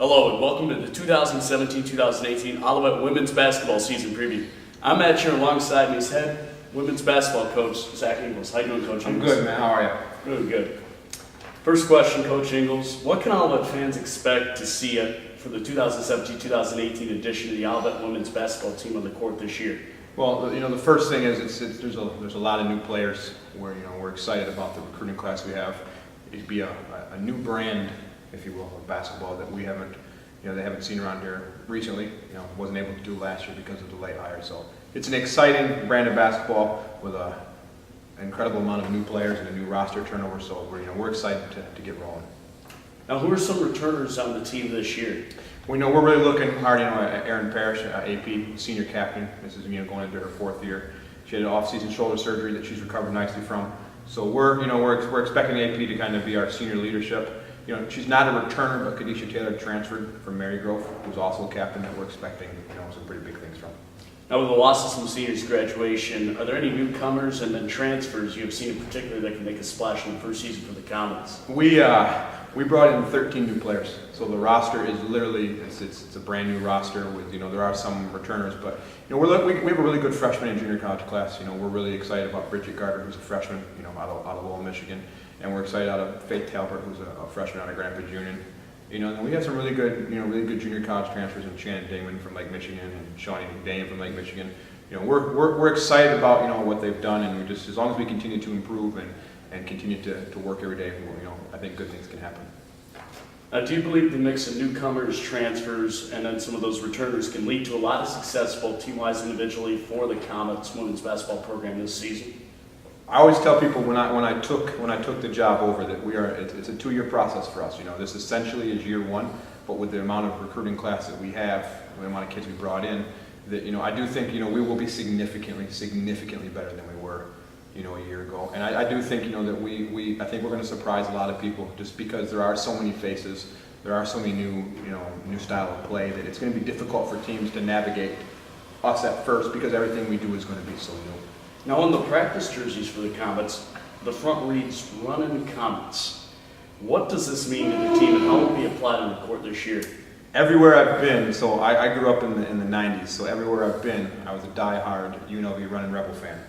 Hello and welcome to the 2017-2018 Olivet Women's Basketball Season Preview. I'm Matt Scher, alongside me is head women's basketball coach, Zach Ingles. How you doing, Coach Ingles? I'm good, man. How are you? Really good. First question, Coach Ingles. What can Olivet fans expect to see for the 2017-2018 edition of the Olivet Women's Basketball team on the court this year? Well, the first thing is there's a lot of new players. We're excited about the recruiting class we have. It'd be a new brand, if you will, of basketball that we haven't, they haven't seen around here recently. Wasn't able to do last year because of the late hire. So it's an exciting brand of basketball with an incredible amount of new players and a new roster turnover. So we're excited to get rolling. Now, who are some returners on the team this year? We're really looking hard, at Erin Parrish, AP, senior captain. This is, going into her fourth year. She had an off-season shoulder surgery that she's recovered nicely from. So we're expecting AP to kind of be our senior leadership. She's not a returner, but Kadisha Taylor transferred from Marygrove, who's also a captain that we're expecting, some pretty big things from. Now, with the loss of some seniors graduation, are there any newcomers and then transfers you have seen in particular that can make a splash in the first season for the Comets? We brought in 13 new players, so the roster is literally it's a brand new roster with there are some returners, but we have a really good freshman and junior college class. We're really excited about Bridget Gardner, who's a freshman, out of Lowell, Michigan, and we're excited out of Faith Talbert, who's a freshman out of Grand Rapids Union. And we have some really good junior college transfers in Shannon Damon from Lake Michigan and Shawnee Dane from Lake Michigan. We're excited about what they've done, and we just, as long as we continue to improve and continue to work every day, I think good things can happen. Do you believe the mix of newcomers, transfers, and then some of those returners can lead to a lot of success both team-wise and individually for the Comets women's basketball program this season? I always tell people when I took the job over that it's a 2-year process for us. This essentially is year one, but with the amount of recruiting class that we have, the amount of kids we brought in, that I do think we will be significantly better than we were a year ago. And I do think that I think we're going to surprise a lot of people just because there are so many faces, there are so many new style of play that it's going to be difficult for teams to navigate us at first because everything we do is going to be so new. Now, on the practice jerseys for the Comets, the front reads "Runnin' Comets." What does this mean to the team, and how will it be applied on the court this year? Everywhere I've been, so I grew up in the 90s, so everywhere I've been, I was a die-hard UNLV Runnin' Rebel fan.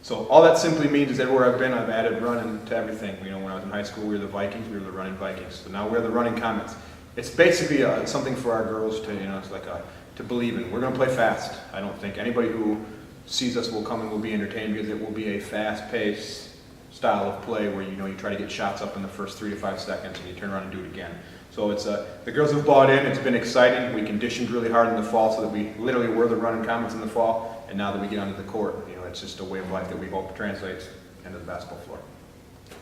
So all that simply means is everywhere I've been, I've added running to everything. When I was in high school, we were the Vikings, we were the Runnin' Vikings. So now we're the Runnin' Comets. It's basically something for our girls to, it's like to believe in. We're going to play fast. I don't think anybody who sees us will come and will be entertained because it will be a fast-paced style of play where you try to get shots up in the first 3 to 5 seconds and you turn around and do it again. So it's the girls have bought in. It's been exciting. We conditioned really hard in the fall so that we literally were the Runnin' Comets in the fall, and now that we get onto the court, it's just a way of life that we hope translates into the basketball floor.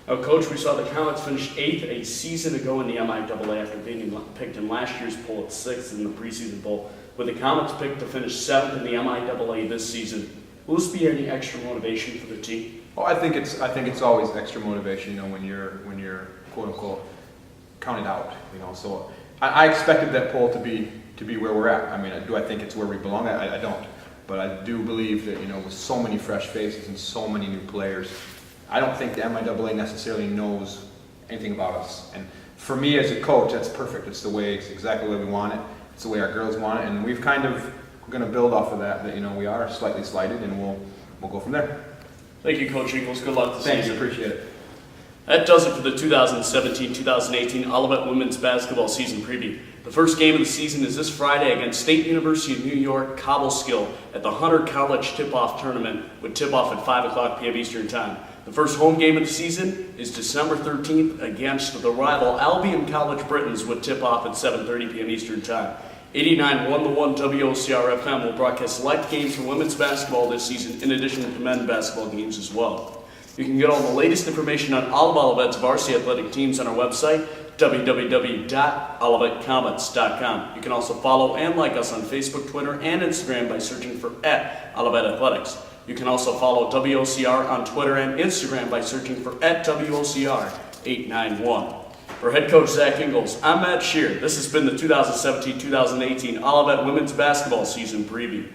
Now, Coach, we saw the Comets finish 8th a season ago in the MIAA after being picked in last year's poll at 6th in the preseason poll. With the Comets picked to finish 7th in the MIAA this season, will this be any extra motivation for the team? Oh, I think it's always extra motivation, when you're quote unquote counted out, So I expected that poll to be where we're at. I mean, do I think it's where we belong? I don't. But I do believe that, with so many fresh faces and so many new players, I don't think the MIAA necessarily knows anything about us. And for me as a coach, that's perfect. It's exactly the way we want it. It's the way our girls want it. And we're going to build off of that we are slightly slighted, and we'll go from there. Thank you, Coach Ingles. Good luck this season. Thanks, appreciate it. That does it for the 2017-2018 Olivet Women's Basketball Season Preview. The first game of the season is this Friday against State University of New York Cobleskill at the Hunter College Tip-Off Tournament with tip-off at 5 o'clock p.m. Eastern Time. The first home game of the season is December 13th against the rival Albion College Britons with tip-off at 7:30 p.m. Eastern Time. 89.1 WOCR FM will broadcast select games for women's basketball this season in addition to men's basketball games as well. You can get all the latest information on all of Olivet's varsity athletic teams on our website, www.olivetcomets.com. You can also follow and like us on Facebook, Twitter, and Instagram by searching for @OlivetAthletics. You can also follow WOCR on Twitter and Instagram by searching for @WOCR891. For head coach Zach Ingles, I'm Matt Scher. This has been the 2017-2018 Olivet Women's Basketball Season Preview.